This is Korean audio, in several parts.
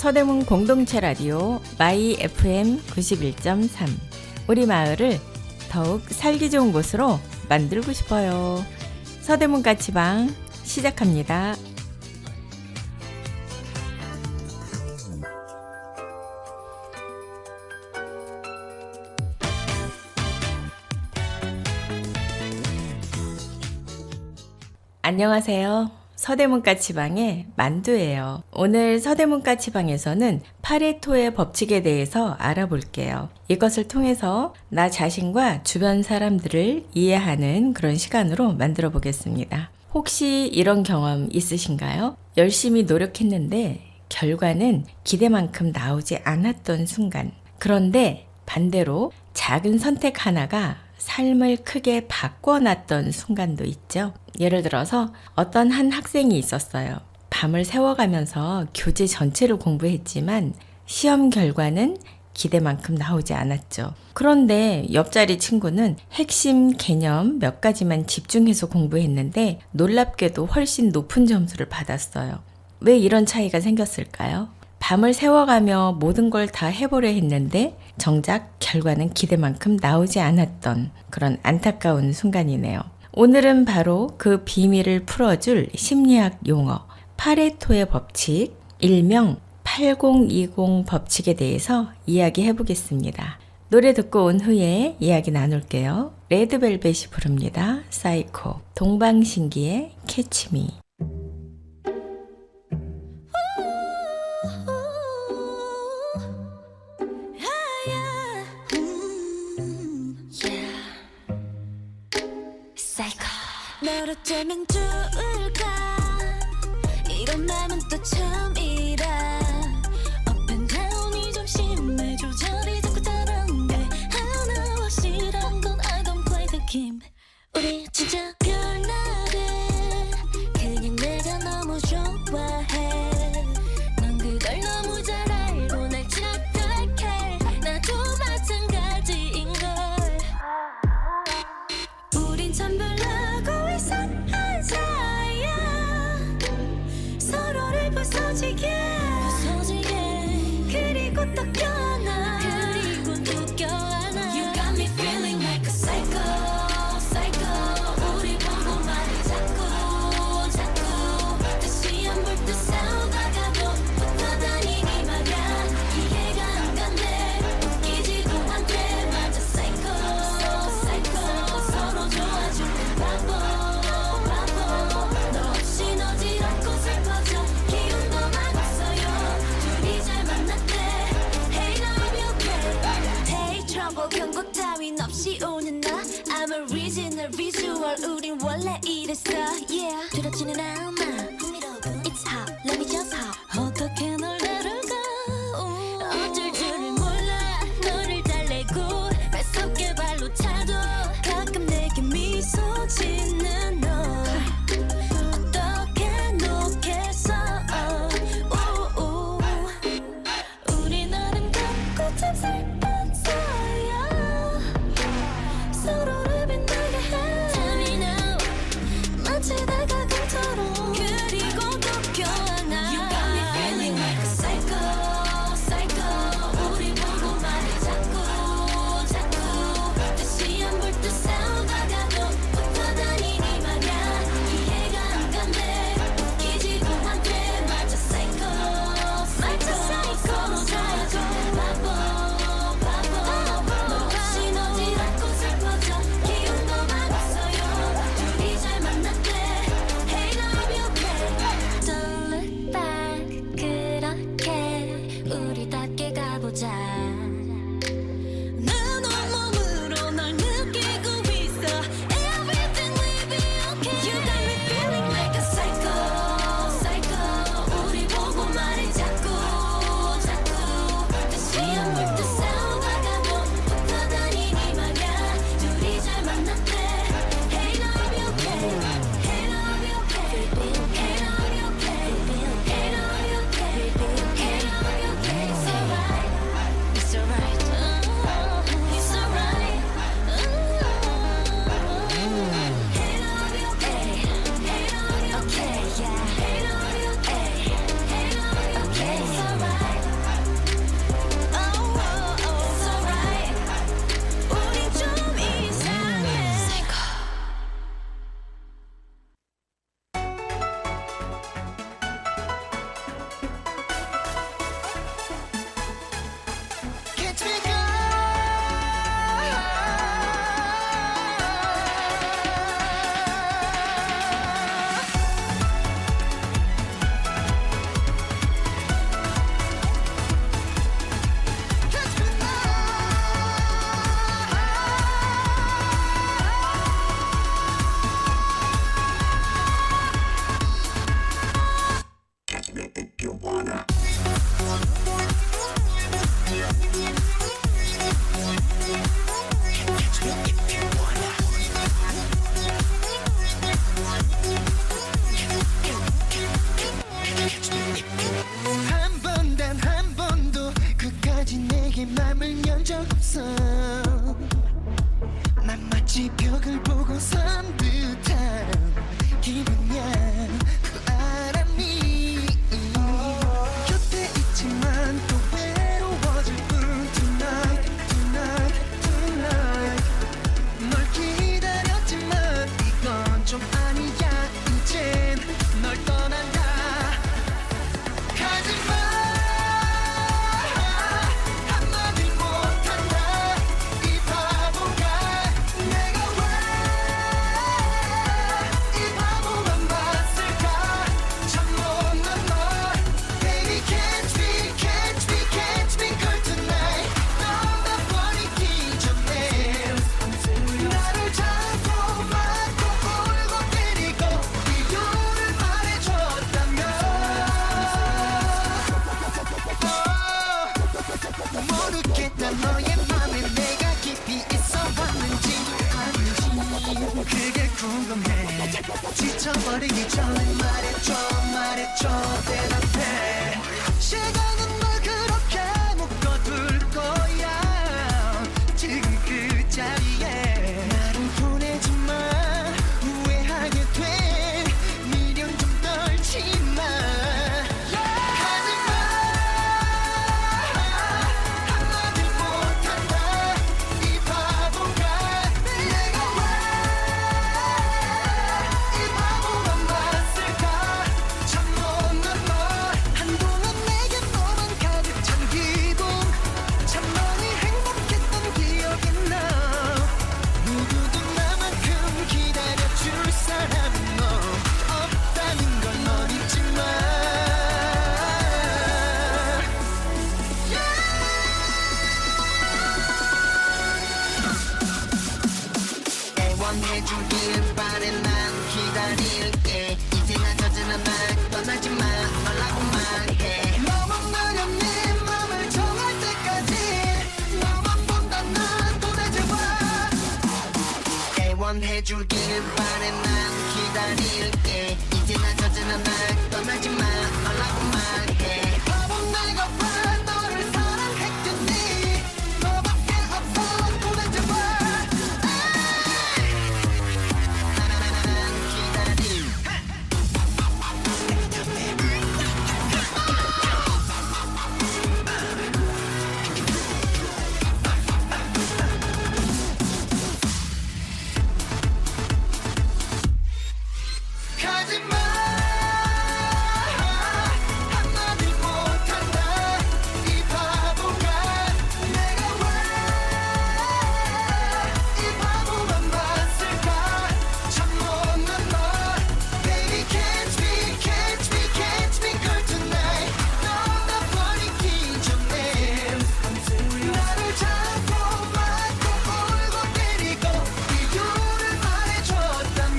서대문 공동체 라디오 마이 FM 91.3. 우리 마을을 더욱 살기 좋은 곳으로 만들고 싶어요. 서대문 까치방 시작합니다. 안녕하세요. 서대문 까치방의 만두예요. 오늘 서대문 까치방에서는 파레토의 법칙에 대해서 알아볼게요. 이것을 통해서 나 자신과 주변 사람들을 이해하는 그런 시간으로 만들어 보겠습니다. 혹시 이런 경험 있으신가요? 열심히 노력했는데 결과는 기대만큼 나오지 않았던 순간. 그런데 반대로 작은 선택 하나가 삶을 크게 바꿔놨던 순간도 있죠. 예를 들어서 어떤 한 학생이 있었어요. 밤을 새워가면서 교재 전체를 공부했지만 시험 결과는 기대만큼 나오지 않았죠. 그런데 옆자리 친구는 핵심 개념 몇 가지만 집중해서 공부했는데 놀랍게도 훨씬 높은 점수를 받았어요. 왜 이런 차이가 생겼을까요? 밤을 새워가며 모든 걸 다 해보려 했는데 정작 결과는 기대만큼 나오지 않았던 그런 안타까운 순간이네요. 오늘은 바로 그 비밀을 풀어줄 심리학 용어 파레토의 법칙, 일명 80-20 법칙에 대해서 이야기해 보겠습니다. 노래 듣고 온 후에 이야기 나눌게요. 레드벨벳이 부릅니다. 사이코, 동방신기의 캐치미. 널 어쩌면 좋을까 이런 맘은 또 처음이라 Up and down이 좀 심해 조절이 자꾸 다른데 하나와 싫은 건 I don't play the game 우리 진짜 별나래 그냥 내가 너무 좋아해 넌 그걸 너무 잘 알고 날 착각해 나도 마찬가지인걸 우린 참 별나고 이상한 사이야 서로를 부서지게 그리고 또 껴안아 그리고 또 껴안아 You got me feeling like a psycho psycho 우리 보고 말을 자꾸 다시 안 볼 듯 싸우다가도 붙어 다니니 말야 이해가 안 간대 웃기지도 않대 맞아 psycho psycho 서로 좋아주는 바보 너 없이 어지럽고 슬퍼져 기운도 많았어요 둘이 잘 만났대 Hey now I'm okay Hey trouble 경고 따윈 없이 오는 나 I'm original visual 우린 원래 이랬어 Yeah 두렵지는 않아 It's hot let me just hop 어떻게 널 다룰까 어쩔 줄을 몰라 너를 달래고 뺏어게 발로 차도 가끔 내게 미소 짓는 너 어떻게 놓겠어 우리 나름 같고 참 슬픈 사이야 서로를 빛나게 해 Tell me now 마치 내가 금처럼 한 번 단 한 번도 끝까지 내게 맘을 연 적 없어. 난 마치 벽을 보고 선 듯한 기분이야. 그거 알아 니 곁에 있지만 또 외로워질 뿐. Tonight, tonight, tonight. 널 기다렸지만 이건 좀 아니야. 이젠 널 떠난다. 가지마. 한마디 못한다. 이 바보가 내가 왜 이 바보만 봤을까. 참 못난 널. Baby can't be, can't be, can't be girl tonight. 넌 나 버리기 전에 나를 잡고 맞고 울고 때리고 이유를 말해줬다면 모르겠다. 너의 맘에 내가 깊이 있어 왔는지 아닌지 그게 궁금해. 지쳐버리기 전에 말해줘 대답해. 시간은 널 그렇게 묶어둘 거야. 지금 그 자리에 나를 보내지마. 후회하게 돼. 미련 좀 떨지마. 가지마. 한마디 못한다. 이 바보가 내가 왜 이 바보만 봤을까. 참 못난 널. 한동안 내게 너만 가득 찬 기분. 참 많이 행복했던 기억이 나. 누구도 나만큼 기다려줄 사람은 너 없다는 걸 넌 잊지마. 애원해주길 바래. 난 기다릴게. 이제나 저제나 날 떠나지마. 말라고 말해. 너만 나면 내 맘을 정할 때까지 너만 본다. 난 도대체 왜 애원해주길 바래. 난 기다릴게. 이제나 저제나 날 떠나지마. 말라고 말해. 바보 내가 왜 너를 사랑했겠니. 너밖에 없어 도대체 왜. 난 기다릴. 가지마. 한마디 못한다. 이 바보가 내가 왜 이 바보만 봤을까. 참 못난 널. Baby can't be, can't be, can't be girl tonight. 넌 나 버리기 전에 나를 잡고 맞고 울고 때리고 이유를 말해줬다면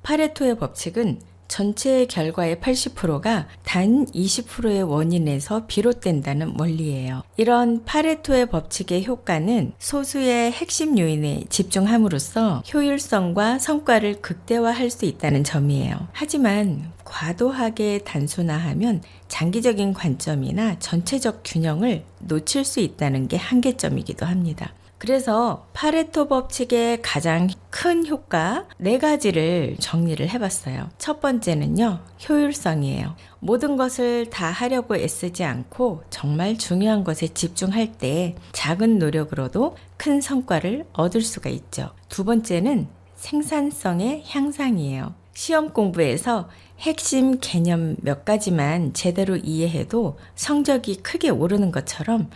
파레토의 법칙은 전체의 결과의 80%가 단 20%의 원인에서 비롯된다는 원리예요. 이런 파레토의 법칙의 효과는 소수의 핵심 요인에 집중함으로써 효율성과 성과를 극대화할 수 있다는 점이에요. 하지만 과도하게 단순화하면 장기적인 관점이나 전체적 균형을 놓칠 수 있다는 게 한계점이기도 합니다. 그래서 파레토 법칙의 가장 큰 효과 4가지를 정리를 해봤어요. 첫 번째는요, 효율성이에요. 모든 것을 다 하려고 애쓰지 않고 정말 중요한 것에 집중할 때 작은 노력으로도 큰 성과를 얻을 수가 있죠. 두 번째는 생산성의 향상이에요. 시험 공부에서 핵심 개념 몇 가지만 제대로 이해해도 성적이 크게 오르는 것처럼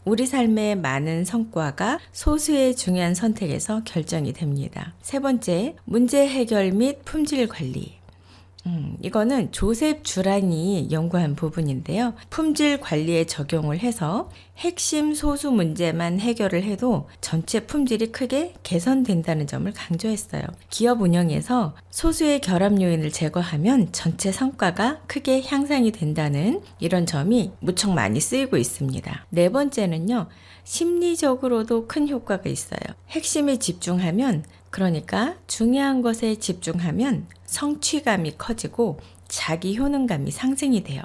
우리 삶의 많은 성과가 소수의 중요한 선택에서 결정이 됩니다. 세 번째, 문제 해결 및 품질 관리. 이거는 조셉 주란이 연구한 부분인데요. 품질 관리에 적용을 해서 핵심 소수 문제만 해결을 해도 전체 품질이 크게 개선된다는 점을 강조했어요. 기업 운영에서 소수의 결합 요인을 제거하면 전체 성과가 크게 향상이 된다는 이런 점이 무척 많이 쓰이고 있습니다. 네 번째는요, 심리적으로도 큰 효과가 있어요. 핵심에 집중하면, 그러니까 중요한 것에 집중하면 성취감이 커지고 자기 효능감이 상승이 돼요.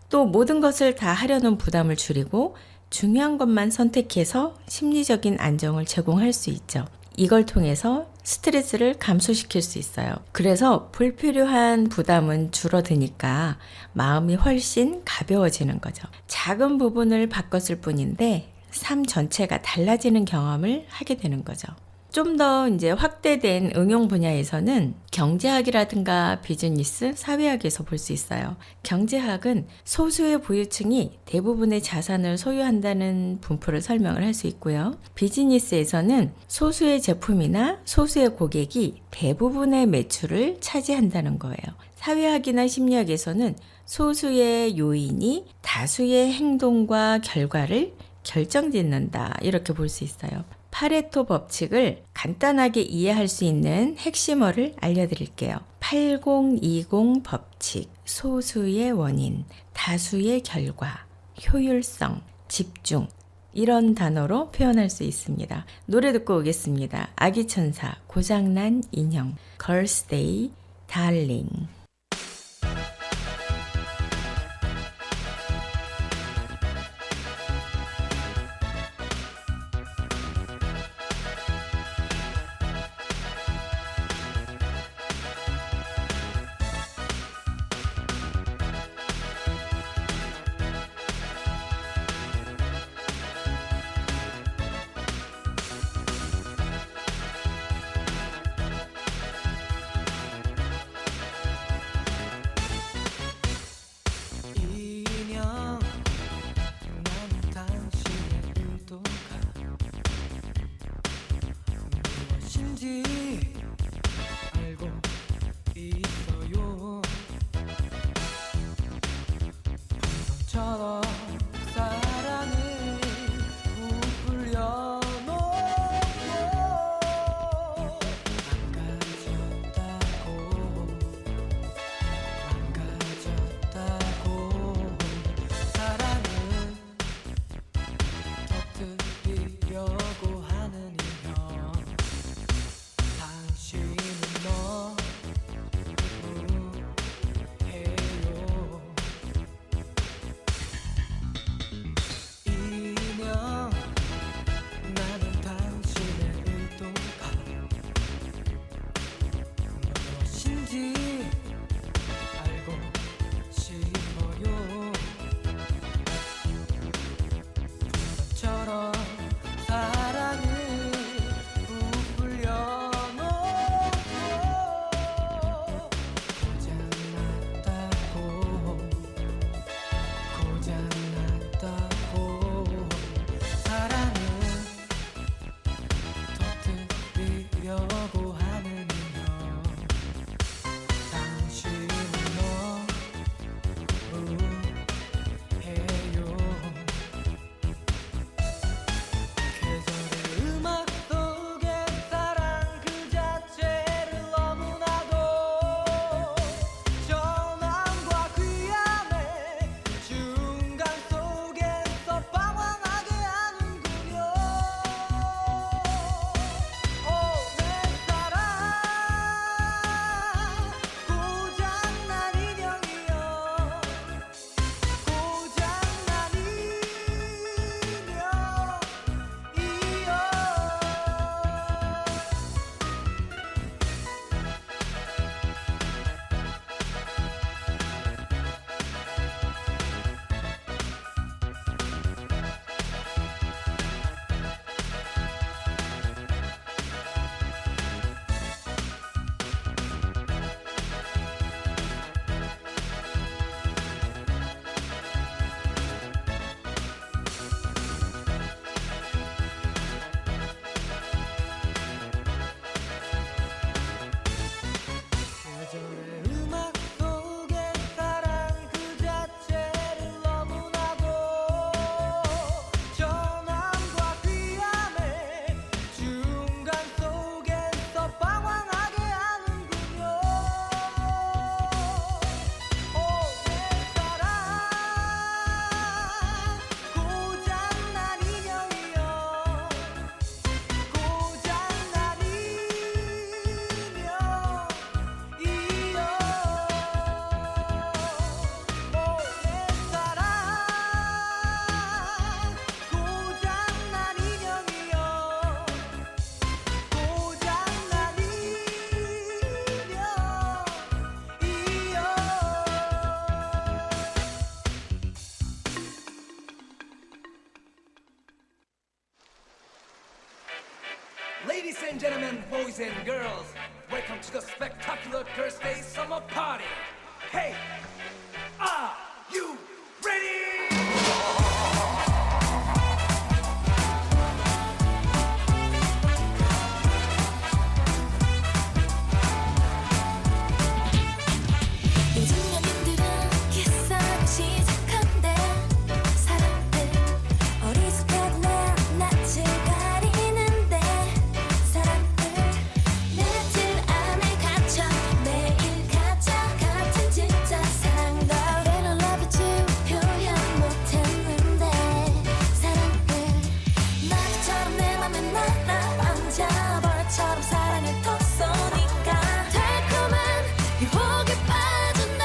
또 모든 것을 다 하려는 부담을 줄이고 중요한 것만 선택해서 심리적인 안정을 제공할 수 있죠. 이걸 통해서 스트레스를 감소시킬 수 있어요. 그래서 불필요한 부담은 줄어드니까 마음이 훨씬 가벼워지는 거죠. 작은 부분을 바꿨을 뿐인데 삶 전체가 달라지는 경험을 하게 되는 거죠. 좀 더 이제 확대된 응용 분야에서는 경제학이라든가 비즈니스, 사회학에서 볼 수 있어요. 경제학은 소수의 부유층이 대부분의 자산을 소유한다는 분포를 설명을 할 수 있고요. 비즈니스에서는 소수의 제품이나 소수의 고객이 대부분의 매출을 차지한다는 거예요. 사회학이나 심리학에서는 소수의 요인이 다수의 행동과 결과를 결정짓는다, 이렇게 볼 수 있어요. 파레토 법칙을 간단하게 이해할 수 있는 핵심어를 알려드릴게요. 80-20 법칙, 소수의 원인, 다수의 결과, 효율성, 집중, 이런 단어로 표현할 수 있습니다. 노래 듣고 오겠습니다. 아기천사, 고장난 인형, Girls' Day, Darling. 알고 있어요. 방금처럼 사랑을 부풀려 놓고 망가졌다고 사랑은 터뜨리려고 하는 인형 Ladies and gentlemen, boys and girls, welcome to the spectacular Thursday summer party. Hey, are you ready? 요즘 연인들은 키스하고 시작한대. 사람들 어리숙하고 내 낯을 가리는데, 사람들 내 틀 안에 갇혀 매일 가짜 같은 진짜 사랑도 Real love you 표현 못했는데, 사람들 나처럼 내 맘에 날아앉아 벌처럼 사랑을 톡 쏘니까 달콤한 유혹에 빠져나.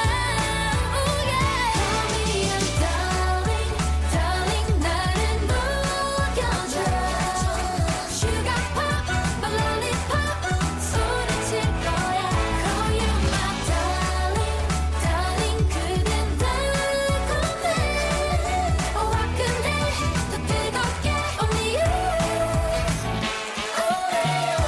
Oh yeah. Call me your darling, darling 나를 녹여줘. Sugar pop, my lollipop 소리칠 거야. Call you my darling, darling 그댄 달콤해. 화끈해 더 뜨겁게 Only you, only you,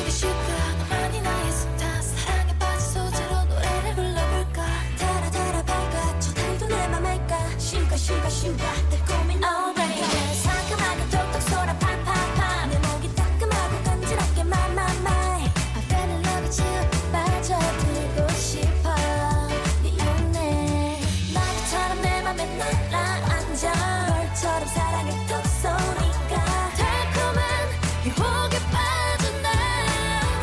슈가 너만이 나의 스타. 사랑에 빠진 소재로 노래를 불러볼까. 달아 밝아져 달도 내 맘 알까. 슈가 달콤한 Oh baby 상큼하게 톡톡 쏘라 팡팡팡. 내 목이 따끔하고 간지럽게 my I fell in love with you 빠져들고 싶어. 네 연애 나처럼 내 맘에 날아앉아 벌처럼 사랑을 톡 쏘니까 달콤한 유혹에 빠져나.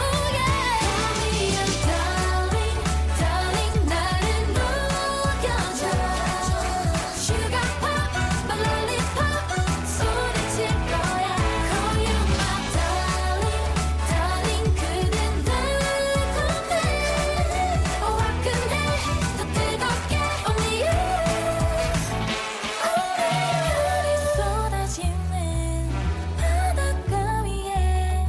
Oh yeah. Call me your darling, darling 나를 녹여줘. Sugar pop, my lollipop 소리칠 거야. Call you my darling, darling 그댄 달콤해. 화끈해 더 뜨겁게 Only you, 별이 쏟아지는 바닷가 위에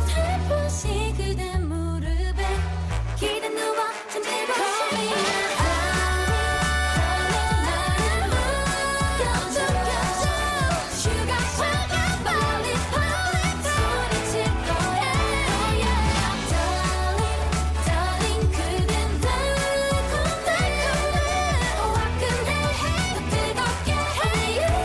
살포시 그대 무릎에 기대 누워 잠들고 싶어. 나를 녹여줘. Sugar pop, lollipop 소리칠 거야. Oh yeah. Darling, darling 그댄 달콤해. 화끈해 더 뜨겁게 Only you,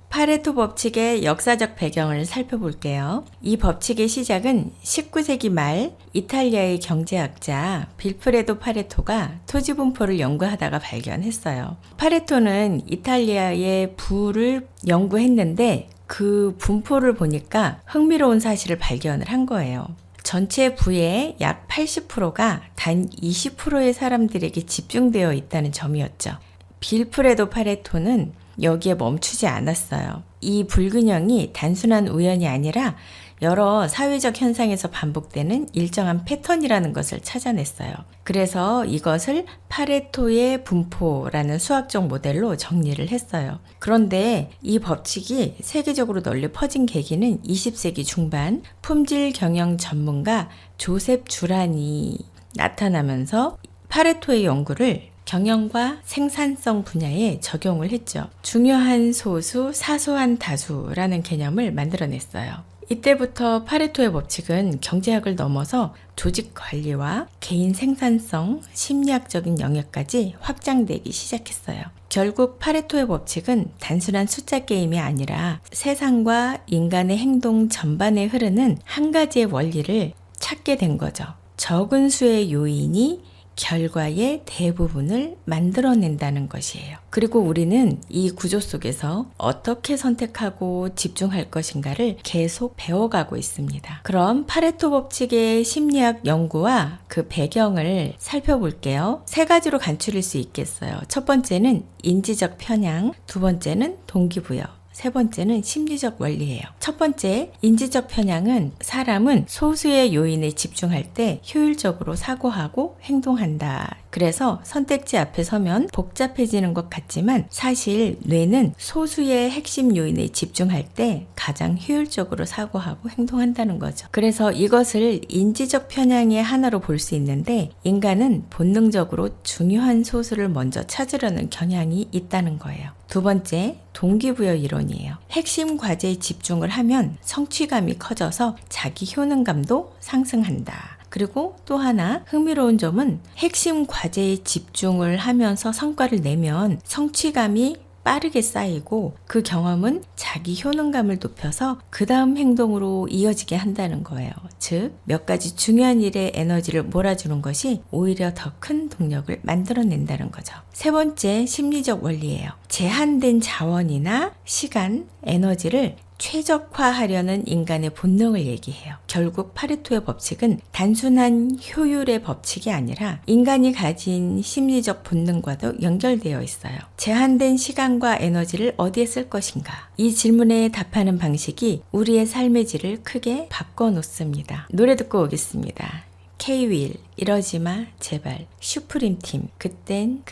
파레토 법칙의 역사적 배경을 살펴볼게요. 이 법칙의 시작은 19세기 말 이탈리아의 경제학자 빌프레도 파레토가 토지 분포를 연구하다가 발견했어요. 파레토는 이탈리아의 부를 연구했는데 그 분포를 보니까 흥미로운 사실을 발견을 한 거예요. 전체 부의 약 80%가 단 20%의 사람들에게 집중되어 있다는 점이었죠. 빌프레도 파레토는 여기에 멈추지 않았어요. 이 불균형이 단순한 우연이 아니라 여러 사회적 현상에서 반복되는 일정한 패턴이라는 것을 찾아냈어요. 그래서 이것을 파레토의 분포라는 수학적 모델로 정리를 했어요. 그런데 이 법칙이 세계적으로 널리 퍼진 계기는 20세기 중반 품질 경영 전문가 조셉 주란이 나타나면서 파레토의 연구를 경영과 생산성 분야에 적용을 했죠. 중요한 소수, 사소한 다수라는 개념을 만들어냈어요. 이때부터 파레토의 법칙은 경제학을 넘어서 조직 관리와 개인 생산성, 심리학적인 영역까지 확장되기 시작했어요. 결국 파레토의 법칙은 단순한 숫자 게임이 아니라 세상과 인간의 행동 전반에 흐르는 한 가지의 원리를 찾게 된 거죠. 적은 수의 요인이 결과의 대부분을 만들어낸다는 것이에요. 그리고 우리는 이 구조 속에서 어떻게 선택하고 집중할 것인가를 계속 배워가고 있습니다. 그럼 파레토 법칙의 심리학 연구와 그 배경을 살펴볼게요. 세 가지로 간추릴 수 있겠어요. 첫 번째는 인지적 편향, 두 번째는 동기부여, 세 번째는 심리적 원리예요. 첫 번째, 인지적 편향은 사람은 소수의 요인에 집중할 때 효율적으로 사고하고 행동한다. 그래서 선택지 앞에 서면 복잡해지는 것 같지만 사실 뇌는 소수의 핵심 요인에 집중할 때 가장 효율적으로 사고하고 행동한다는 거죠. 그래서 이것을 인지적 편향의 하나로 볼 수 있는데 인간은 본능적으로 중요한 소수를 먼저 찾으려는 경향이 있다는 거예요. 두 번째, 동기부여 이론이에요. 핵심 과제에 집중을 하면 성취감이 커져서 자기 효능감도 상승한다. 그리고 또 하나 흥미로운 점은 핵심 과제에 집중을 하면서 성과를 내면 성취감이 빠르게 쌓이고 그 경험은 자기 효능감을 높여서 그 다음 행동으로 이어지게 한다는 거예요. 즉, 몇 가지 중요한 일에 에너지를 몰아주는 것이 오히려 더 큰 동력을 만들어낸다는 거죠. 세 번째, 심리적 원리예요. 제한된 자원이나 시간, 에너지를 최적화하려는 인간의 본능을 얘기해요. 결국 파레토의 법칙은 단순한 효율의 법칙이 아니라 인간이 가진 심리적 본능과도 연결되어 있어요. 제한된 시간과 에너지를 어디에 쓸 것인가? 이 질문에 답하는 방식이 우리의 삶의 질을 크게 바꿔놓습니다. 노래 듣고 오겠습니다. K-윌, 이러지마 제발, 슈프림팀, 그땐.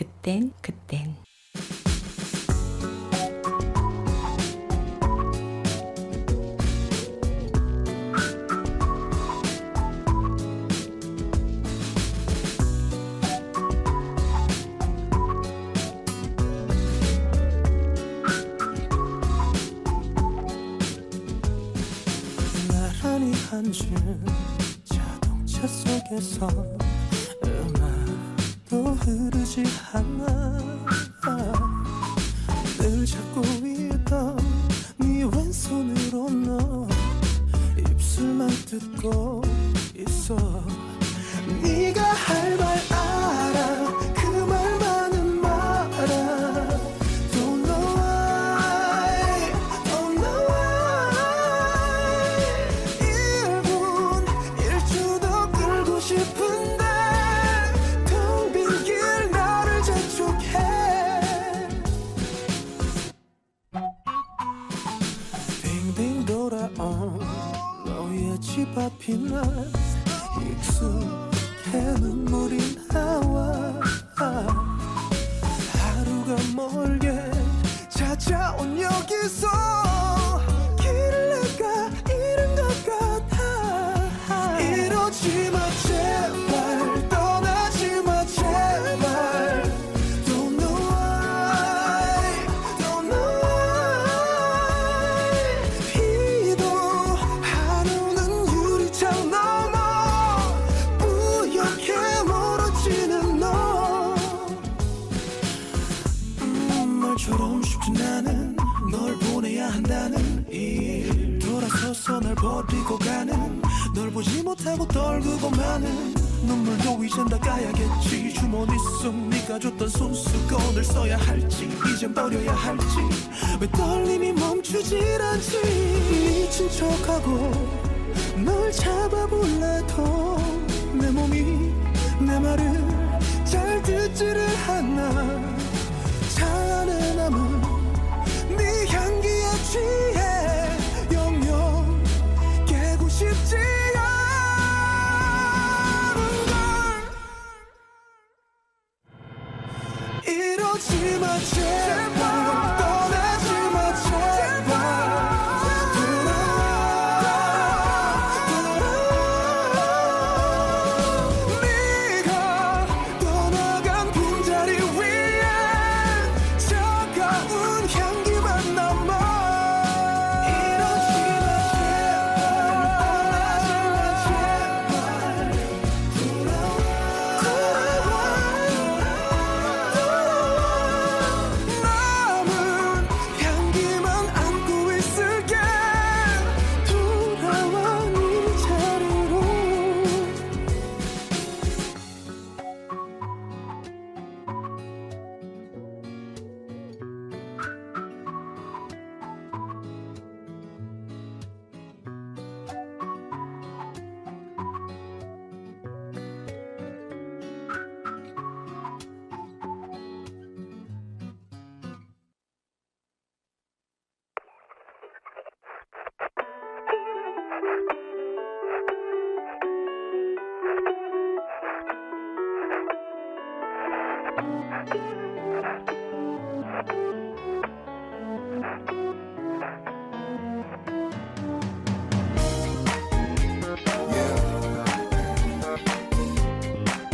나란히 앉은 자동차 속에서 음악도 흐르지 않아 늘 잡고 있던 네 왼손으로 너 입술만 뜯고 있어 네가 할 말 알아 그 말만은 말아 Don't know why Don't know why 1분 1초 더 끌고 싶은데 텅 빈 길 나를 재촉해 빙빙 돌아온 너의 집 앞이 난 익숙해 눈물이 나와 하루가 멀게 찾아온 여기서 길을 내가 잃은 것 같아 이러지 마 제발 떠나지 마 제발 Don't know why Don't know why 비도 하루는 유리창 넘어 뿌옇게 멀어지는 너 말처럼 쉽지 않은 널 보내야 한다는 일 돌아서서 날 버리고 가는 널 보지 못하고 떨구고 마는 눈물도 이젠 닦아야겠지 주머니 속 네가 줬던 손수건을 써야 할지 이젠 버려야 할지 왜 떨림이 멈추질 않지 미친 척하고 널 잡아볼래도 내 몸이 내 말을 잘 듣지를 않아 차 안에 남은 네 향기에 취해 영영 깨고 싶지 않은 걸 이러지 마 제발 떠나지 마 제발 네가 떠나간 빈자리 위에 차가운 향기만 남아 이러지 마 제발 떠나지 마 제발 돌아와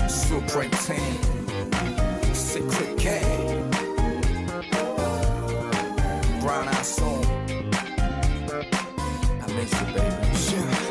Supreme Team, Secret K, Brown Eyed Soul. I miss you, baby.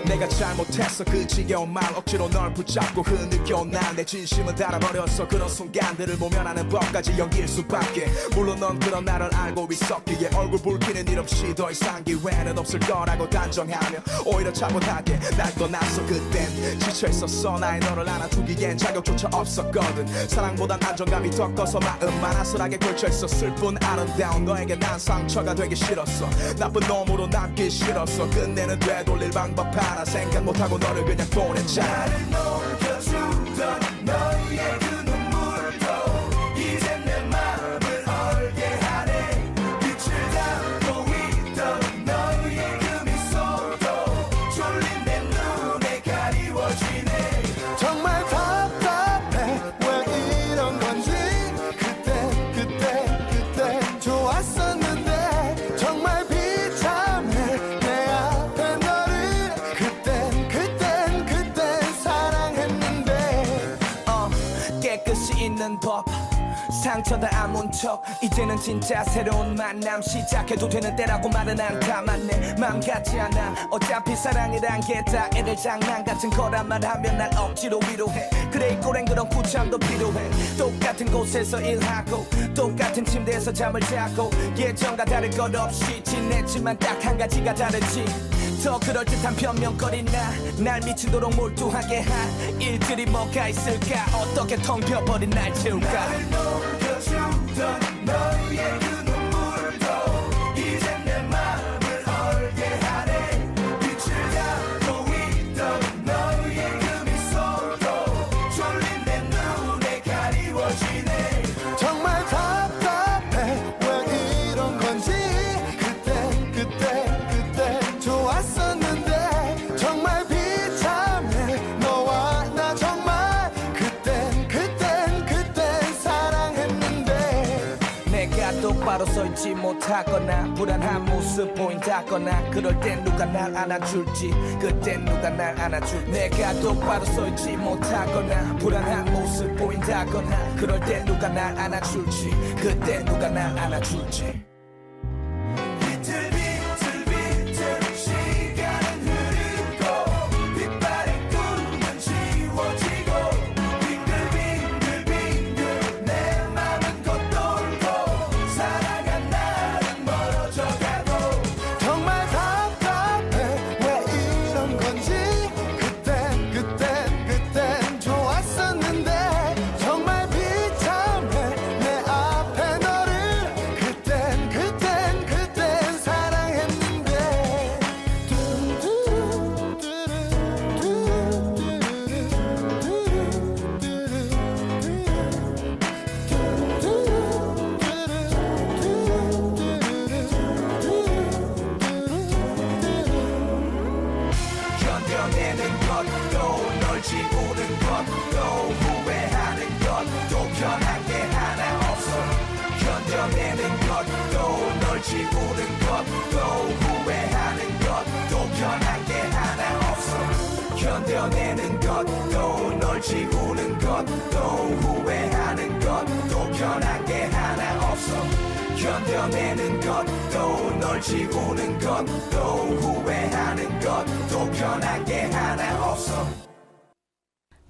내가 잘못했어 그 지겨운 말 억지로 널 붙잡고 흐느껴 난내 진심은 닳아버렸어 그런 순간들을 모면하는 법까지 여길 수밖에 물론 넌 그런 나를 알고 있었기에 얼굴 붉히는 일 없이 더 이상 기회는 없을 거라고 단정하며 오히려 차분하게 날 떠났어 그땐 지쳐있었어 나의 너를 안아주기엔 자격조차 없었거든 사랑보단 안정감이 더 커서 마음만 아슬하게 걸쳐있었을 뿐 아름다운 너에게 난 상처가 되기 싫었어 나쁜 놈으로 남기 싫었어 끝내는 되돌릴 방법 하나 생각 못하고 너를 그냥 보냈잖아 나를 녹여주던 너의 그 눈물도 이젠 내 맘을 얼게 하네 빛을 담고 있던 너의 그 미소도 졸린 내 눈에 가리워지네 정말 답답해 왜 이런 건지 그때 좋았었는데 정말 비참해 내 앞에 너를 그땐 사랑했는데 깨끗이 있는 법 상처 다 아문 척 이제는 진짜 새로운 만남 시작해도 되는 때라고 말은 않다 맞네 맘 같지 않아 어차피 사랑이란 게 다 애들 장난 같은 거란 말하면 날 억지로 위로해 그래 이 꼬랭 그런 구참도 필요해 똑같은 곳에서 일하고 똑같은 침대에서 잠을 자고 예전과 다를 것 없이 지냈지만 딱 한 가지가 다르지 더 그럴듯한 변명거리나 날 미치도록 몰두하게 한 일들이 뭐가 있을까 어떻게 텅 비어버린 날 채울까 나를 녹여주던 너의 그 눈물도 이젠 내 맘을 얼게 하네 빛을 담고 있던 너의 그 미소도 졸린 내 눈에 가리워지네 정말 답답해 왜 이런 건지 그때 좋았었는데 정말 비참해 너와 나 정말 그땐 사랑했는데 내가 똑바로 서있지 못하거나 불안한 모습 보인다거나 그럴 땐 누가 날 안아줄지 그땐 누가 날 안아줄지 내가 똑바로 서있지 못하거나 불안한 모습 보인다거나 그럴 땐 누가 날 안아줄지 그땐 누가 날 안아줄지 비틀비틀 시간은 흐르고 빛바랜 꿈은 지워지고 빙글빙글 내 맘은 겉돌고 사랑한 나는 멀어져가고 정말 답답해 왜 이런 건지 그땐 좋았었는데 정말 비참해 내 앞에 너를 그땐 사랑했는데 견뎌내는 것도 널 지우는 것도 후회하는 것도 편한 게 하나 없어 견뎌내는 것도 널 지우는 것도 후회하는 것도 편한 게 하나 없어 견뎌내는 것도 널 지우는 것도 후회하는 것도 편한 게 하나 없어 견뎌내는 것도 널 지우는 것도 후회하는 것도 편한 게 하나 없어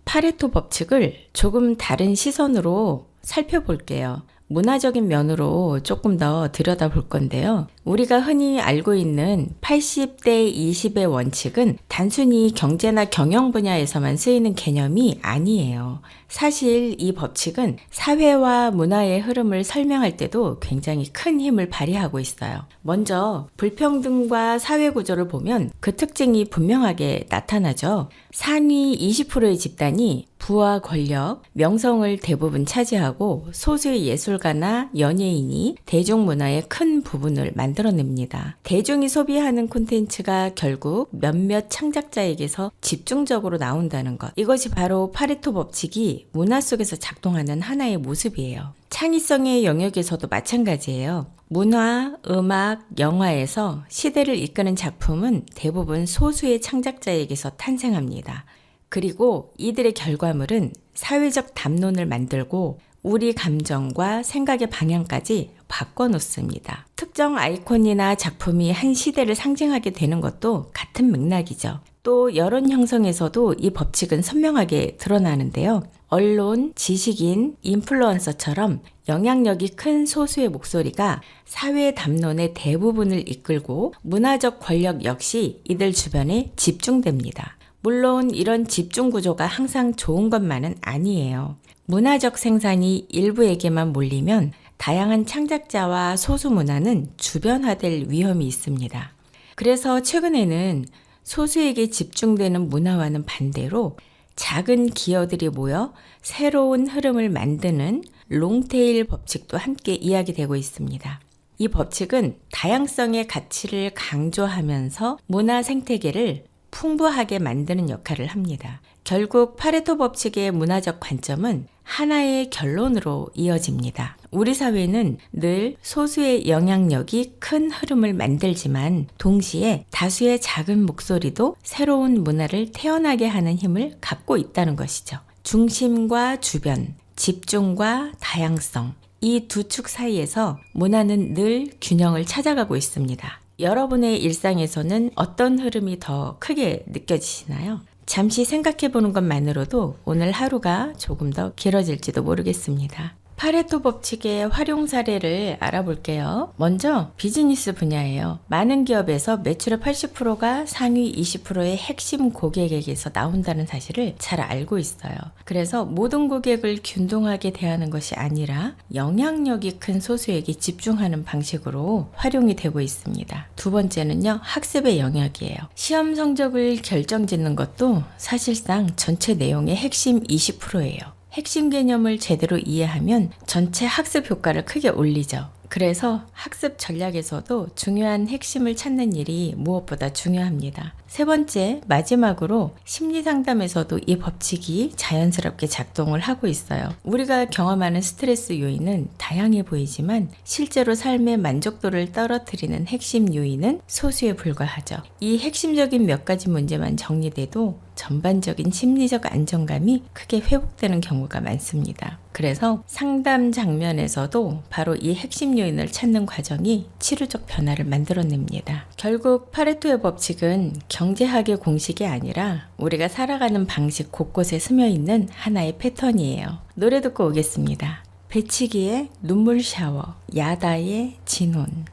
파레토 법칙을 조금 다른 시선으로 살펴볼게요. 문화적인 면으로 조금 더 들여다볼 건데요. 우리가 흔히 알고 있는 80대 20의 원칙은 단순히 경제나 경영 분야에서만 쓰이는 개념이 아니에요. 사실 이 법칙은 사회와 문화의 흐름을 설명할 때도 굉장히 큰 힘을 발휘하고 있어요. 먼저 불평등과 사회 구조를 보면 그 특징이 분명하게 나타나죠. 상위 20%의 집단이 부와 권력, 명성을 대부분 차지하고 소수의 예술가나 연예인이 대중문화의 큰 부분을 만들어냅니다. 대중이 소비하는 콘텐츠가 결국 몇몇 창작자에게서 집중적으로 나온다는 것. 이것이 바로 파레토 법칙이 문화 속에서 작동하는 하나의 모습이에요. 창의성의 영역에서도 마찬가지예요. 문화, 음악, 영화에서 시대를 이끄는 작품은 대부분 소수의 창작자에게서 탄생합니다. 그리고 이들의 결과물은 사회적 담론을 만들고 우리 감정과 생각의 방향까지 바꿔놓습니다. 특정 아이콘이나 작품이 한 시대를 상징하게 되는 것도 같은 맥락이죠. 또 여론 형성에서도 이 법칙은 선명하게 드러나는데요. 언론, 지식인, 인플루언서처럼 영향력이 큰 소수의 목소리가 사회 담론의 대부분을 이끌고 문화적 권력 역시 이들 주변에 집중됩니다. 물론 이런 집중 구조가 항상 좋은 것만은 아니에요. 문화적 생산이 일부에게만 몰리면 다양한 창작자와 소수 문화는 주변화될 위험이 있습니다. 그래서 최근에는 소수에게 집중되는 문화와는 반대로 작은 기여들이 모여 새로운 흐름을 만드는 롱테일 법칙도 함께 이야기되고 있습니다. 이 법칙은 다양성의 가치를 강조하면서 문화 생태계를 풍부하게 만드는 역할을 합니다. 결국 파레토 법칙의 문화적 관점은 하나의 결론으로 이어집니다. 우리 사회는 늘 소수의 영향력이 큰 흐름을 만들지만 동시에 다수의 작은 목소리도 새로운 문화를 태어나게 하는 힘을 갖고 있다는 것이죠. 중심과 주변, 집중과 다양성, 이 두 축 사이에서 문화는 늘 균형을 찾아가고 있습니다. 여러분의 일상에서는 어떤 흐름이 더 크게 느껴지시나요? 잠시 생각해 보는 것만으로도 오늘 하루가 조금 더 길어질지도 모르겠습니다. 파레토 법칙의 활용 사례를 알아볼게요. 먼저 비즈니스 분야예요. 많은 기업에서 매출의 80%가 상위 20%의 핵심 고객에게서 나온다는 사실을 잘 알고 있어요. 그래서 모든 고객을 균등하게 대하는 것이 아니라 영향력이 큰 소수에게 집중하는 방식으로 활용이 되고 있습니다. 두 번째는요, 학습의 영역이에요. 시험 성적을 결정짓는 것도 사실상 전체 내용의 핵심 20%예요. 핵심 개념을 제대로 이해하면 전체 학습 효과를 크게 올리죠. 그래서 학습 전략에서도 중요한 핵심을 찾는 일이 무엇보다 중요합니다. 세 번째, 마지막으로 심리 상담에서도 이 법칙이 자연스럽게 작동을 하고 있어요. 우리가 경험하는 스트레스 요인은 다양해 보이지만 실제로 삶의 만족도를 떨어뜨리는 핵심 요인은 소수에 불과하죠. 이 핵심적인 몇 가지 문제만 정리돼도 전반적인 심리적 안정감이 크게 회복되는 경우가 많습니다. 그래서 상담 장면에서도 바로 이 핵심 요인을 찾는 과정이 치료적 변화를 만들어냅니다. 결국 파레토의 법칙은 경제학의 공식이 아니라 우리가 살아가는 방식 곳곳에 스며있는 하나의 패턴이에요. 노래 듣고 오겠습니다. 배치기의 눈물 샤워, 야다의 진혼.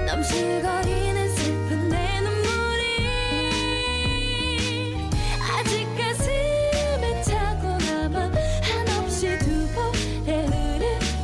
넘실거리는 슬픈 내 눈물이 아직 가슴에 차고 남아 한없이 두 번에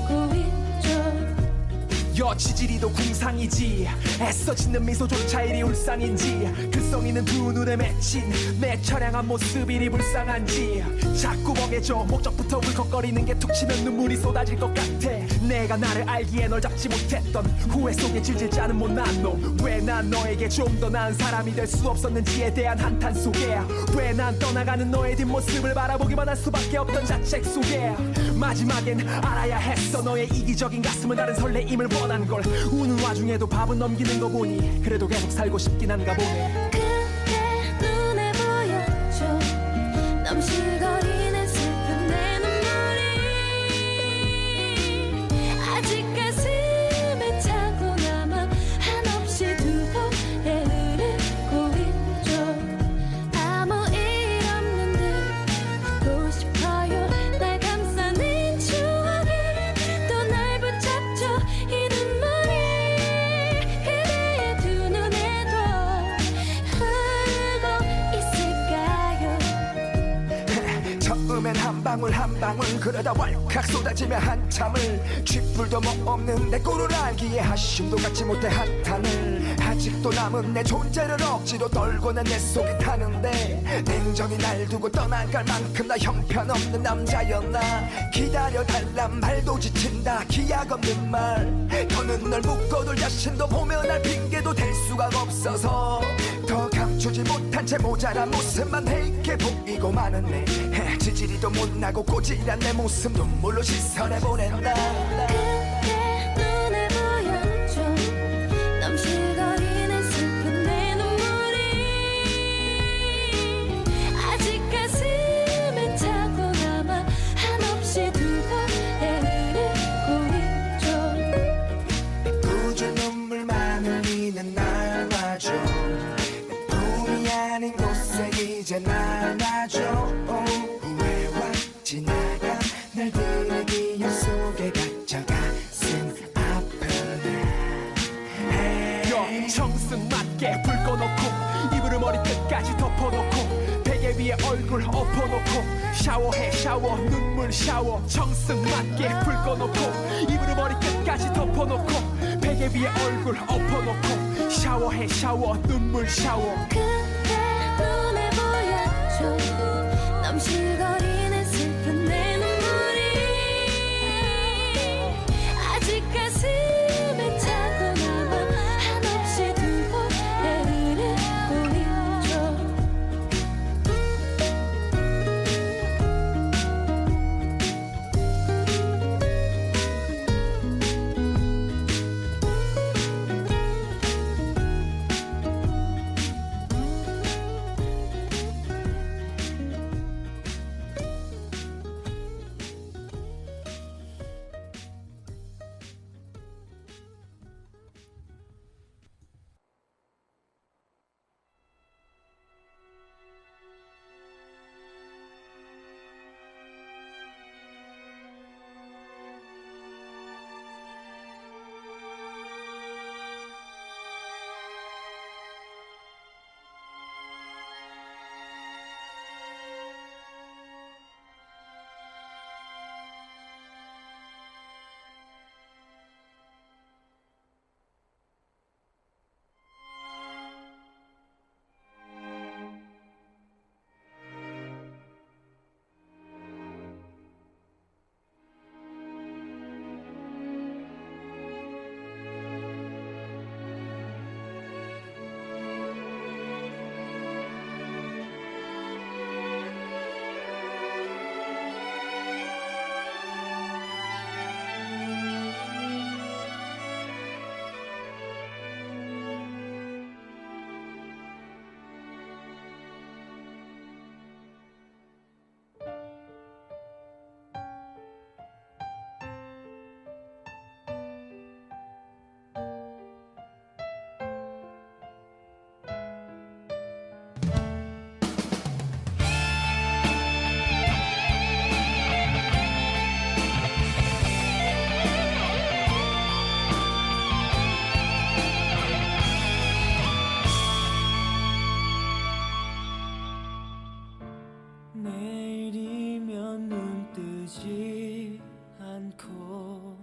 흐르고 있죠. 여치지리도 궁상이지 애써 짓는 미소조차 이리 울상인지 글썽이는 두 눈에 맺힌 내 처량한 모습 이리 불쌍한지 자꾸 멍해져 목적부터 울컥거리는 게 툭 치면 눈물이 쏟아질 것 같아. 내가 나를 알기에 널 잡지 못했던 후회 속에 질질 짜는 못난 놈. 왜 난 너에게 좀 더 나은 사람이 될 수 없었는지에 대한 한탄 속에 왜 난 떠나가는 너의 뒷모습을 바라보기만 할 수밖에 없던 자책 속에 마지막엔 알아야 했어. 너의 이기적인 가슴은 다른 설레임을 원한 걸. 우는 와중에도 밥은 넘기는 거 보니 그래도 계속 살고 싶긴 한가 보네. 그때 눈에 보였죠. 넘실거리는 슬픈 내 눈물이 아직 가슴에 차고 남아 한없이 두 번에 흐르고 있죠. 아무 일 없는 듯 웃고 싶어요. 날 감싸는 추억이 또 날 붙잡죠. 이 눈물이 그대의 두 눈에도 방울 한 방울 그러다 왈칵 쏟아지며 한참을 쥐뿔도 뭐 없는 내 꼴을 알기에 한심도 갖지 못해 한탄을 아직도 남은 내 존재를 억지로 떨고는 내 속에 타는데 냉정히 날 두고 떠나갈 만큼 나 형편없는 남자였나 기다려달란 말도 지친다 기약 없는 말 더는 널 묶어둘 자신도 보면 날 핑계도 댈 수가 없어서 더 감추지 못한 채 모자란 모습만 해있게 보이고 마는네 지지리도 못나고 꼬질한 내 모습 눈물로 씻어내 보낸다 그때 눈에 보였죠 넘실거리는 슬픈 내 눈물이 아직 가슴에 차고 남아 한없이 두 번에 흐르고 있죠 꾸준 눈물만 흘리는 날 봐줘 꿈이 아닌 곳에 이제 날 놔줘 후회와 지나간 날들의 기억 속에 갇혀 가슴 아픈 날 청승 맞게 불 꺼놓고 이불을 머리 끝까지 덮어놓고 베개 위에 얼굴 엎어놓고 샤워해 샤워 눈물 샤워 청승 맞게 불 꺼놓고 이불을 머리 끝까지 덮어놓고 베개 위에 얼굴 엎어놓고 샤워해 샤워 눈물 샤워 그때 눈에 보였죠 넘실거리는 슬픈 내 눈물이 아직 가슴에 차고 남아 한없이 두 번에 흐르고 있죠 내일이면 눈 뜨지 않고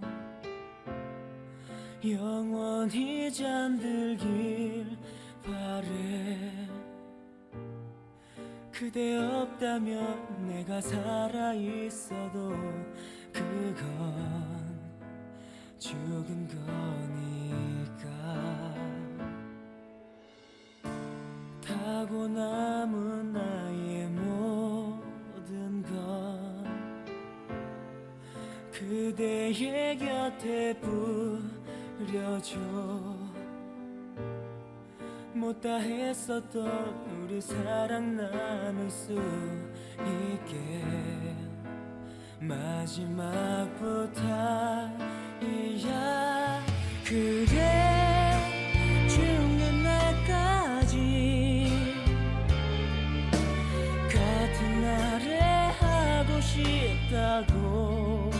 영원히 잠들길 바래 그대 없다면 내가 살아있어도 그건 죽은 거니까 타고 남은 나의 모든 건 그대의 곁에 뿌려줘 못다 했었던 우리 사랑 나눌 수 있게 마지막 부탁이야 그대 죽는 날까지 같은 날에 하고 싶다고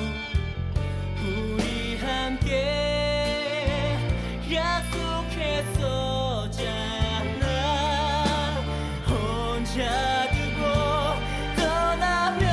우리 함께 약속했었잖아 혼자 두고 떠나면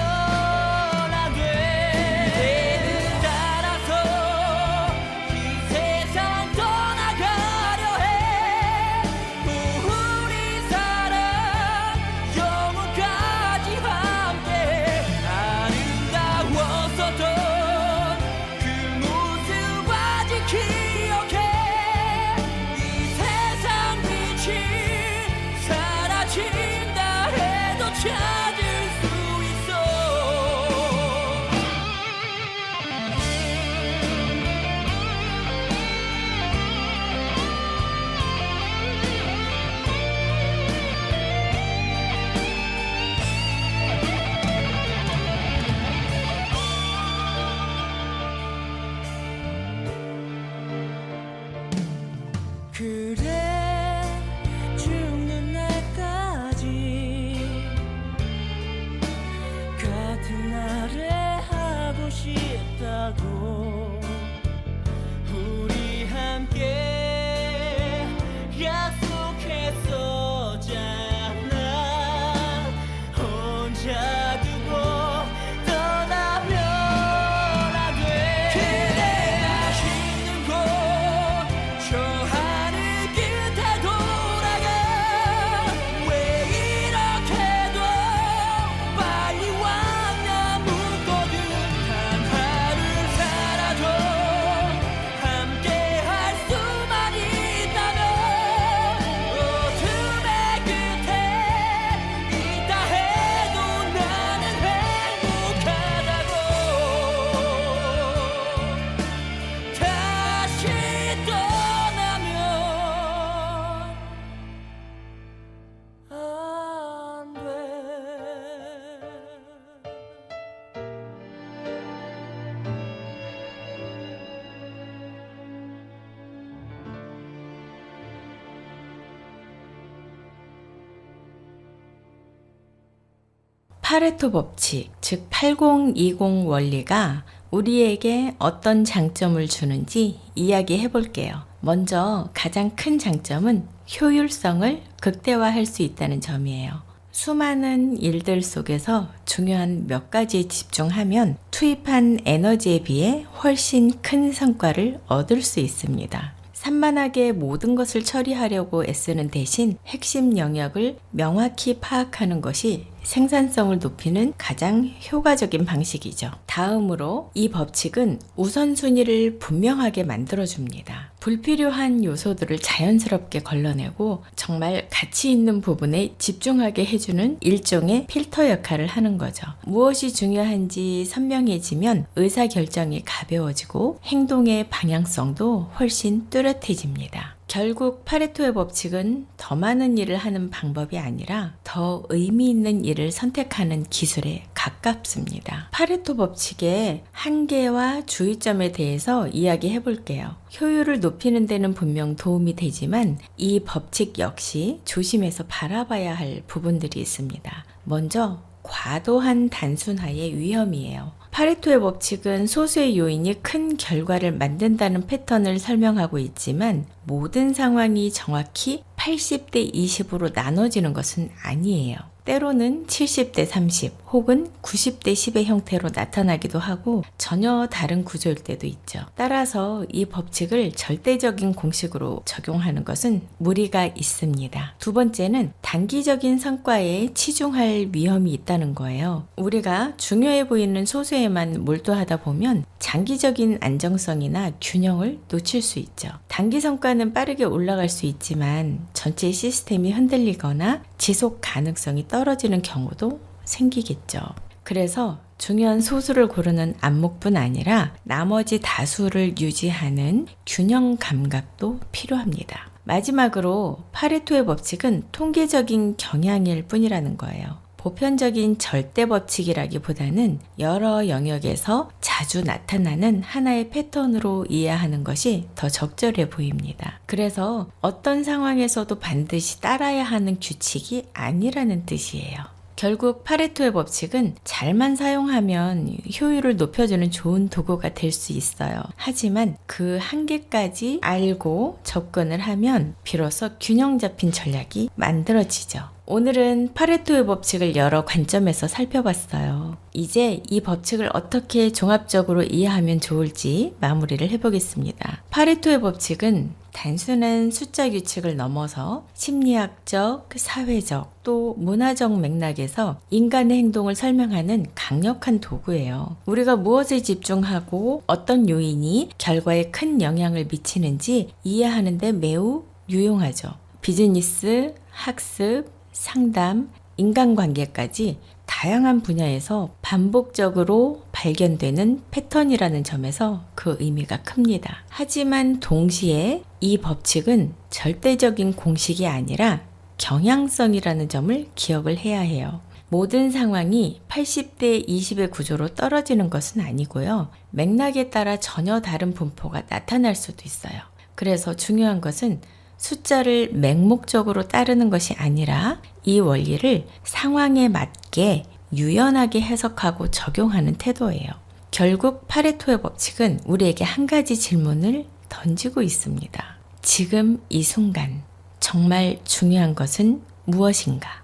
파레토 법칙, 즉 80-20 원리가 우리에게 어떤 장점을 주는지 이야기해 볼게요. 먼저 가장 큰 장점은 효율성을 극대화할 수 있다는 점이에요. 수많은 일들 속에서 중요한 몇 가지에 집중하면 투입한 에너지에 비해 훨씬 큰 성과를 얻을 수 있습니다. 산만하게 모든 것을 처리하려고 애쓰는 대신 핵심 영역을 명확히 파악하는 것이 생산성을 높이는 가장 효과적인 방식이죠. 다음으로 이 법칙은 우선순위를 분명하게 만들어줍니다. 불필요한 요소들을 자연스럽게 걸러내고 정말 가치 있는 부분에 집중하게 해주는 일종의 필터 역할을 하는 거죠. 무엇이 중요한지 선명해지면 의사결정이 가벼워지고 행동의 방향성도 훨씬 뚜렷해집니다. 결국 파레토의 법칙은 더 많은 일을 하는 방법이 아니라 더 의미 있는 일을 선택하는 기술에 가깝습니다. 파레토 법칙의 한계와 주의점에 대해서 이야기해 볼게요. 효율을 높이는 데는 분명 도움이 되지만 이 법칙 역시 조심해서 바라봐야 할 부분들이 있습니다. 먼저 과도한 단순화의 위험이에요. 파레토의 법칙은 소수의 요인이 큰 결과를 만든다는 패턴을 설명하고 있지만 모든 상황이 정확히 80대 20으로 나눠지는 것은 아니에요. 때로는 70대 30 혹은 90대 10의 형태로 나타나기도 하고 전혀 다른 구조일 때도 있죠. 따라서 이 법칙을 절대적인 공식으로 적용하는 것은 무리가 있습니다. 두 번째는 단기적인 성과에 치중할 위험이 있다는 거예요. 우리가 중요해 보이는 소수에만 몰두하다 보면 장기적인 안정성이나 균형을 놓칠 수 있죠. 단기 성과는 빠르게 올라갈 수 있지만 전체 시스템이 흔들리거나 지속 가능성이 떨어지는 경우도 생기겠죠. 그래서 중요한 소수를 고르는 안목뿐 아니라 나머지 다수를 유지하는 균형 감각도 필요합니다. 마지막으로 파레토의 법칙은 통계적인 경향일 뿐이라는 거예요. 보편적인 절대 법칙이라기보다는 여러 영역에서 자주 나타나는 하나의 패턴으로 이해하는 것이 더 적절해 보입니다. 그래서 어떤 상황에서도 반드시 따라야 하는 규칙이 아니라는 뜻이에요. 결국 파레토의 법칙은 잘만 사용하면 효율을 높여주는 좋은 도구가 될 수 있어요. 하지만 그 한계까지 알고 접근을 하면 비로소 균형 잡힌 전략이 만들어지죠. 오늘은 파레토의 법칙을 여러 관점에서 살펴봤어요. 이제 이 법칙을 어떻게 종합적으로 이해하면 좋을지 마무리를 해보겠습니다. 파레토의 법칙은 단순한 숫자 규칙을 넘어서 심리학적, 사회적, 또 문화적 맥락에서 인간의 행동을 설명하는 강력한 도구예요. 우리가 무엇에 집중하고 어떤 요인이 결과에 큰 영향을 미치는지 이해하는 데 매우 유용하죠. 비즈니스, 학습, 상담, 인간관계까지 다양한 분야에서 반복적으로 발견되는 패턴이라는 점에서 그 의미가 큽니다. 하지만 동시에 이 법칙은 절대적인 공식이 아니라 경향성이라는 점을 기억을 해야 해요. 모든 상황이 80대 20의 구조로 떨어지는 것은 아니고요. 맥락에 따라 전혀 다른 분포가 나타날 수도 있어요. 그래서 중요한 것은 숫자를 맹목적으로 따르는 것이 아니라 이 원리를 상황에 맞게 유연하게 해석하고 적용하는 태도예요. 결국 파레토의 법칙은 우리에게 한 가지 질문을 던지고 있습니다. 지금 이 순간 정말 중요한 것은 무엇인가?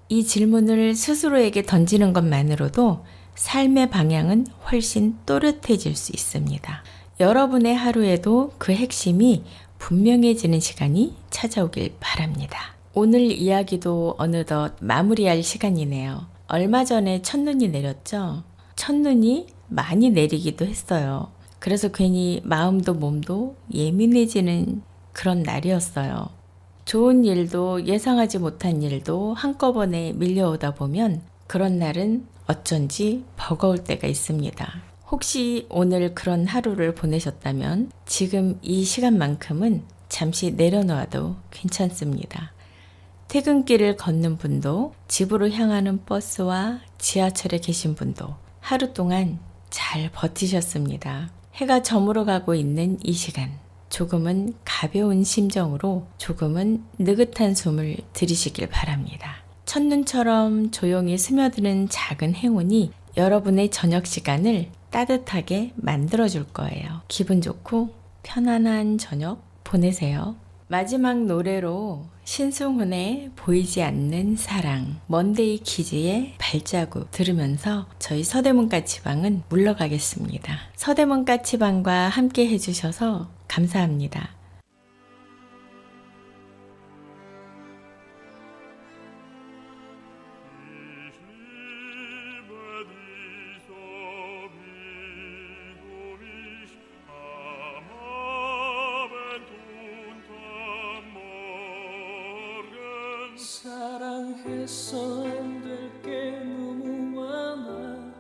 이 질문을 스스로에게 던지는 것만으로도 삶의 방향은 훨씬 또렷해질 수 있습니다. 여러분의 하루에도 그 핵심이 분명해지는 시간이 찾아오길 바랍니다. 오늘 이야기도 어느덧 마무리할 시간이네요. 얼마 전에 첫눈이 내렸죠? 첫눈이 많이 내리기도 했어요. 그래서 괜히 마음도 몸도 예민해지는 그런 날이었어요. 좋은 일도 예상하지 못한 일도 한꺼번에 밀려오다 보면 그런 날은 어쩐지 버거울 때가 있습니다. 혹시 오늘 그런 하루를 보내셨다면 지금 이 시간만큼은 잠시 내려놓아도 괜찮습니다. 퇴근길을 걷는 분도 집으로 향하는 버스와 지하철에 계신 분도 하루 동안 잘 버티셨습니다. 해가 저물어 가고 있는 이 시간 조금은 가벼운 심정으로 조금은 느긋한 숨을 들이쉬길 바랍니다. 첫눈처럼 조용히 스며드는 작은 행운이 여러분의 저녁 시간을 따뜻하게 만들어줄 거예요. 기분 좋고 편안한 저녁 보내세요. 마지막 노래로 신승훈의 보이지 않는 사랑, 먼데이 키즈의 발자국 들으면서 저희 서대문까치방은 물러가겠습니다. 서대문까치방과 함께 해주셔서 감사합니다. 사랑해서 안 될 게 너무 많아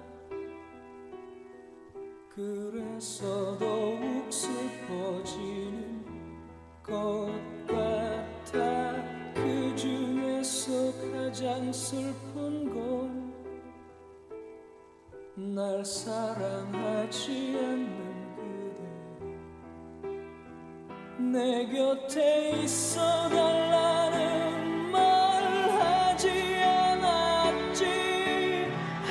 그래서 더욱 슬퍼지는 것 같아 그 중에서 가장 슬픈 건 날 사랑하지 않는 그대 내 곁에 있어 달라는 말 하지 않았지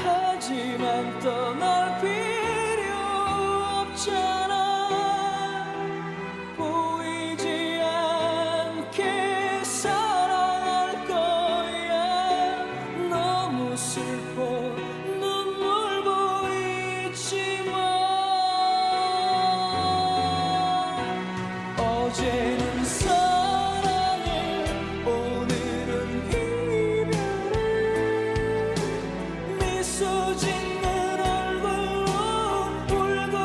하지만 떠날 필요 없잖아 보이지 않게 사랑할 거야 너무 슬퍼 눈물 보이지만 어제는 사랑해 오늘은 이별해 미소 짓는 얼굴로 울고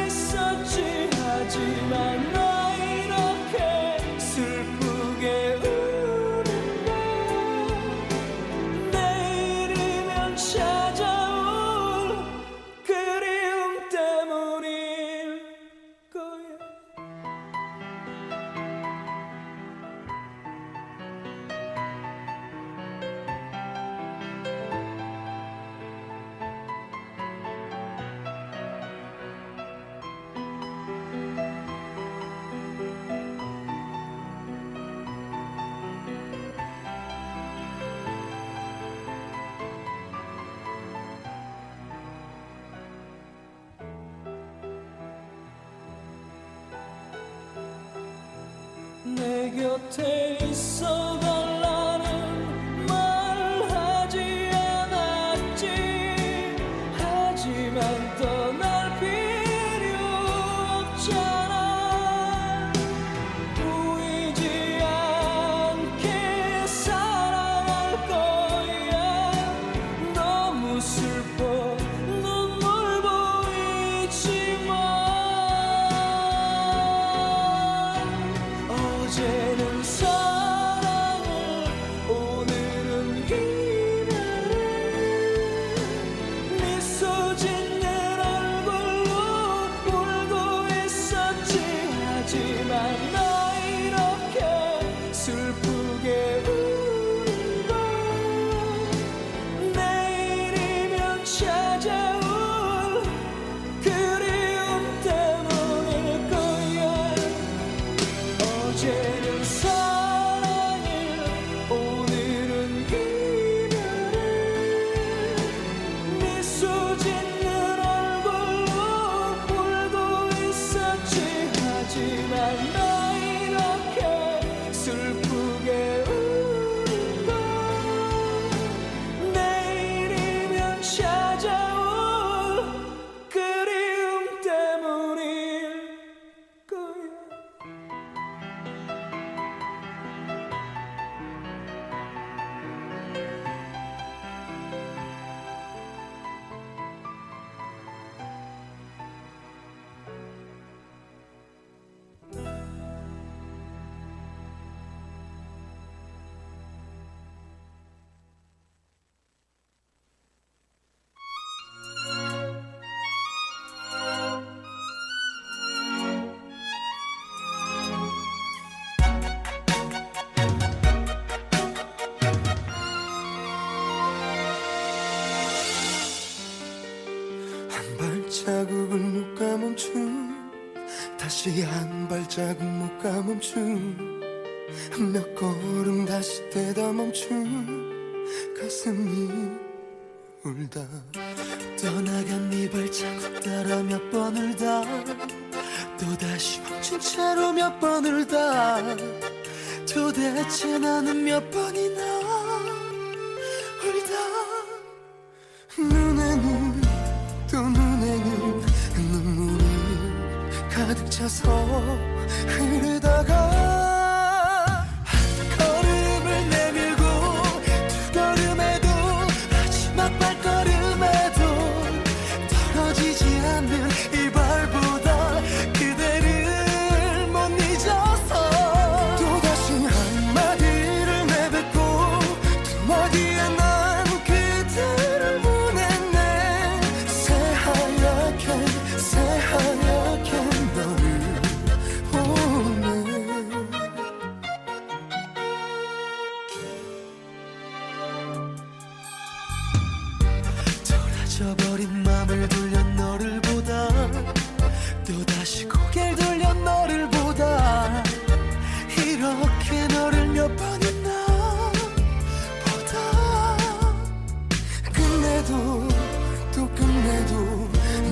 있었지 하지만 나 이렇게 슬프게 우는데 내일이면 찾아올 그리움 때문일 거야 내 곁에 있어 달라는 말 하지 않았지 하지만 떠날 필요 없잖아 보이지 않게 사랑할 거야 너무 슬퍼 눈물 보이지만 어제는 사랑을 오늘은 이별을 미소 짓는 얼굴로 울고 있었지 하지만 나 이렇게 슬프게 우는 건 내일이면 찾아올 그리움 때문일 거야 어제는 사랑해 오늘은 이별해 미소 짓는 얼굴로 울고 있었지 하지만 나 이렇게 슬프게 우는 건 내일이면 찾아올 그리움 때문일 거야 한 발자국을 못 가멈춘 다시 한 발자국 못 가멈춘 몇 걸음 다시 되다 멈춘 가슴이 울다 떠나간 네 발자국 따라 몇 번 울다 또다시 멈춘 채로 몇 번 울다 도대체 나는 몇 번이나 울다 눈에는 또 눈에는 눈물이 가득 차서 흐르다가 한 걸음을 내밀고 두 걸음에도 마지막 발걸음에도 떨어지지 않는 이 발보다 그대를 못 잊어서 또다시 한마디를 내뱉고 두 마디에 난 그대를 보냈네 새하얗게 너를 보내 돌아져버린 맘을 돌려 너를 보다 또다시 고개를 돌려 너를 보다 이렇게 너를 몇 번이나 보다 끝내도 또 끝내도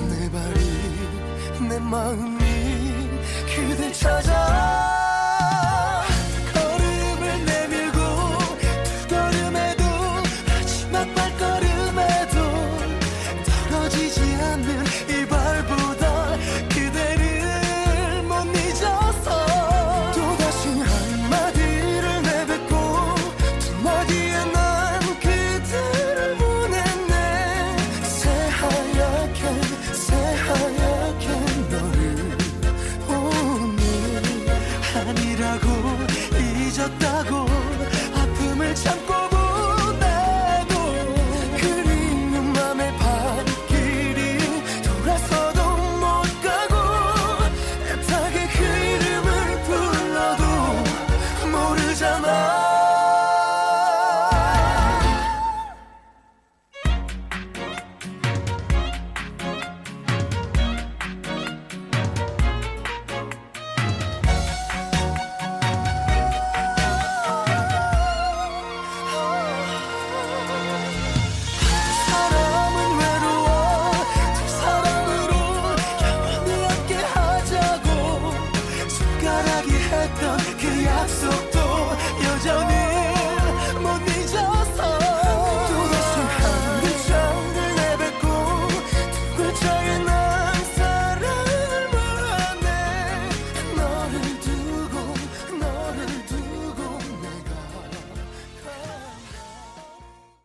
내 발이 내 마음이 그댈 찾아